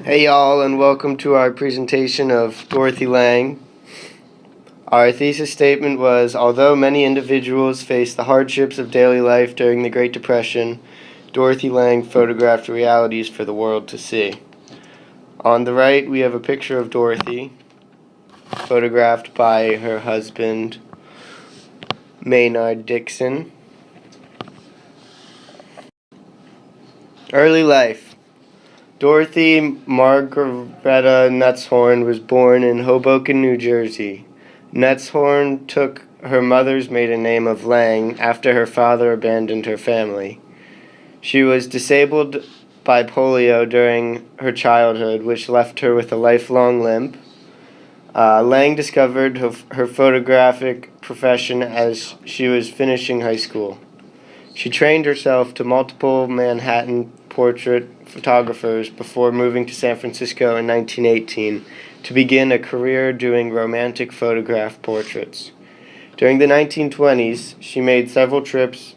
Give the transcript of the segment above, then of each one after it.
Hey y'all, and welcome to our presentation of Dorothea Lange. Our thesis statement was, although many individuals face the hardships of daily life during the Great Depression, Dorothea Lange photographed realities for the world to see. On the right, we have a picture of Dorothy, photographed by her husband, Maynard Dixon. Early life. Dorothy Margaretta Nutzhorn was born in Hoboken, New Jersey. Nutzhorn took her mother's maiden name of Lange after her father abandoned her family. She was disabled by polio during her childhood, which left her with a lifelong limp. Lange discovered her photographic profession as she was finishing high school. She trained herself to multiple Manhattan portrait photographers before moving to San Francisco in 1918 to begin a career doing romantic photograph portraits. During the 1920s, she made several trips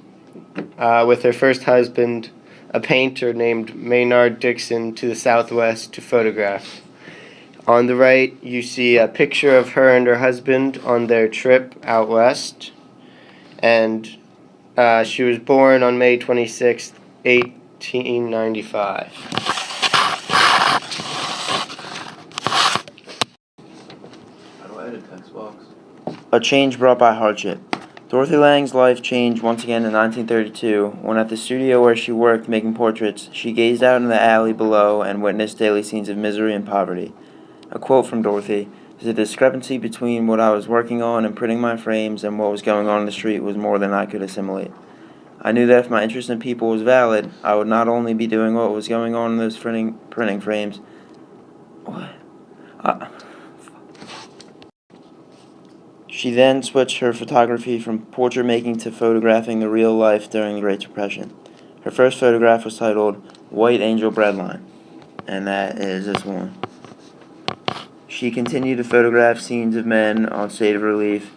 with her first husband, a painter named Maynard Dixon, to the Southwest to photograph. On the right, you see a picture of her and her husband on their trip out west, and she was born on May 26, 1895. How do I edit text box? A change brought by hardship. Dorothy Lange's life changed once again in 1932 when at the studio where she worked making portraits, she gazed out in the alley below and witnessed daily scenes of misery and poverty. A quote from Dorothy: "The discrepancy between what I was working on and printing my frames and what was going on in the street was more than I could assimilate. I knew that if my interest in people was valid, I would not only be doing what was going on in those printing frames." She then switched her photography from portrait making to photographing the real life during the Great Depression. Her first photograph was titled "White Angel Breadline," and that is this one. She continued to photograph scenes of men on state of relief,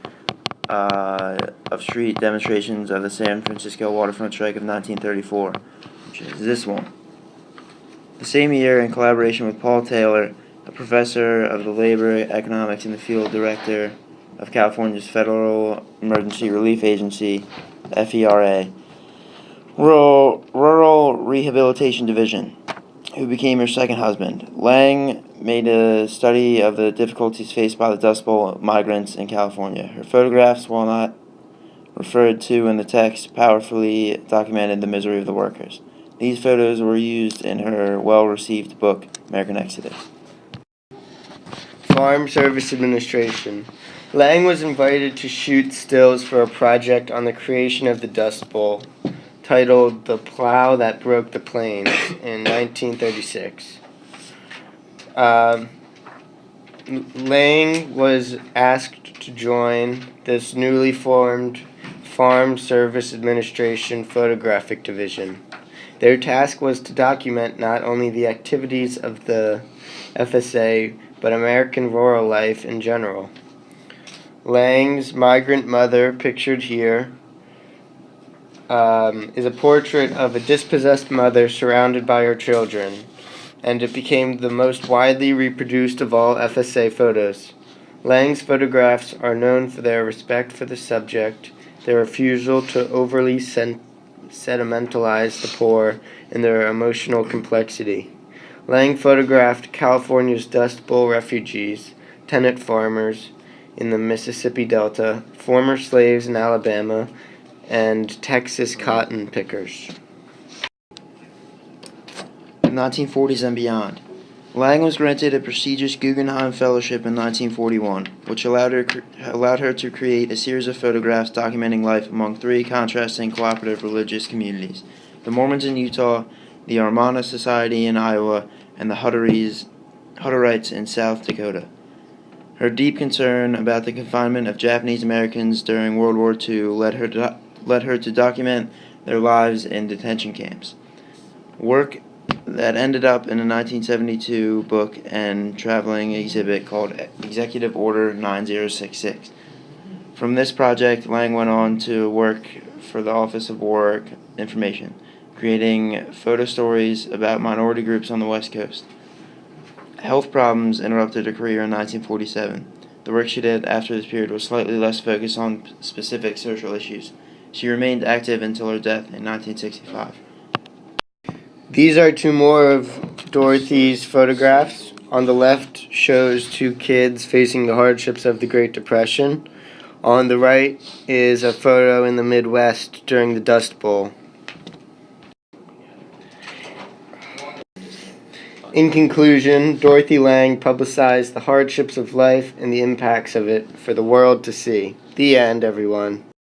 of street demonstrations of the San Francisco waterfront strike of 1934, which is this one. The same year, in collaboration with Paul Taylor, a professor of the labor economics and the field director of California's Federal Emergency Relief Agency, FERA, Rural Rehabilitation Division, who became her second husband. Lange made a study of the difficulties faced by the Dust Bowl migrants in California. Her photographs, while not referred to in the text, powerfully documented the misery of the workers. These photos were used in her well-received book, American Exodus. Farm Service Administration. Lange was invited to shoot stills for a project on the creation of the Dust Bowl, titled "The Plow That Broke the Plains" in 1936. Lange was asked to join this newly formed Farm Service Administration Photographic Division. Their task was to document not only the activities of the FSA, but American rural life in general. Lange's migrant mother, pictured here, is a portrait of a dispossessed mother surrounded by her children, and it became the most widely reproduced of all FSA photos. Lange's photographs are known for their respect for the subject, their refusal to overly sentimentalize the poor, and their emotional complexity. Lange photographed California's Dust Bowl refugees, tenant farmers in the Mississippi Delta, former slaves in Alabama, and Texas cotton pickers. 1940s and beyond. Lange was granted a prestigious Guggenheim Fellowship in 1941, which allowed her to create a series of photographs documenting life among three contrasting cooperative religious communities: the Mormons in Utah, the Armana Society in Iowa, and the Hutterites in South Dakota. Her deep concern about the confinement of Japanese Americans during World War II led her to document their lives in detention camps. Work that ended up in a 1972 book and traveling exhibit called Executive Order 9066. From this project, Lange went on to work for the Office of War Information, creating photo stories about minority groups on the West Coast. Health problems interrupted her career in 1947. The work she did after this period was slightly less focused on specific social issues. She remained active until her death in 1965. These are two more of Dorothy's photographs. On the left shows two kids facing the hardships of the Great Depression. On the right is a photo in the Midwest during the Dust Bowl. In conclusion, Dorothea Lange publicized the hardships of life and the impacts of it for the world to see. The end, everyone.